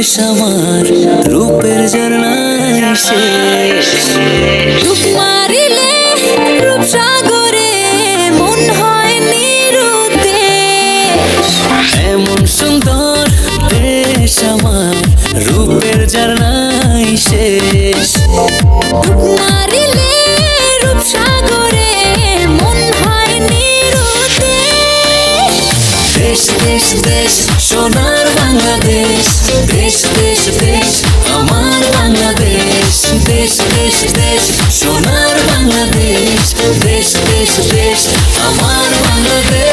দেশ আমার রূপের ঝর্ণায় শেষ। ডুব মারিলে রূপসাগরে মন হয় নিরুদ্দেশ। এমন সুন্দর দেশ আমার রূপের ঝর্ণায় শেষ। ডুব মারিলে রূপসাগরে মন হয় নিরুদ্দেশ। দেশ দেশ দেশ সোনার বাংলাদেশ, দেশ দেশ দেশ আমার বাংলাদেশ। দেশ দেশ দেশ সোনার বাংলাদেশ, দেশ দেশ দেশ আমার বাংলাদেশ।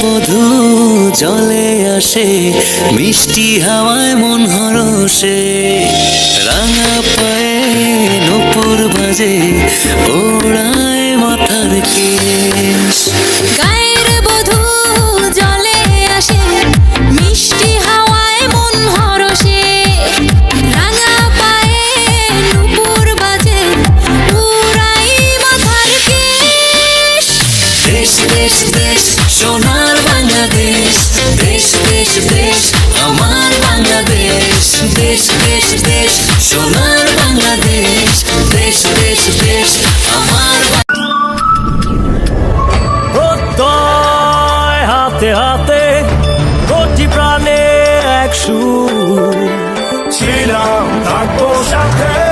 বধূ জলে আসে মিষ্টি হাওয়ায় মন হরসে। রাঙা পায়ে নূপুর বাজে ওড়ায় মাথার কেশ। গায়ের বধূ জলে আসে মিষ্টি হাওয়ায় মন হরসে। রাঙা পায়ে নূপুর বাজে উড়াই মাথার কেশ। দেশ দেশ দেশ সোনার বাংলাদেশ, দেশ দেশ দেশ আমার বাংলাদেশ। দেশ দেশ দেশ সোনার বাংলাদেশ, দেশ দেশ দেশ আমার প্রত্যয় হাতে হাতে কোটি প্রাণে এক সুর ছিলাম থাকবো সাথে।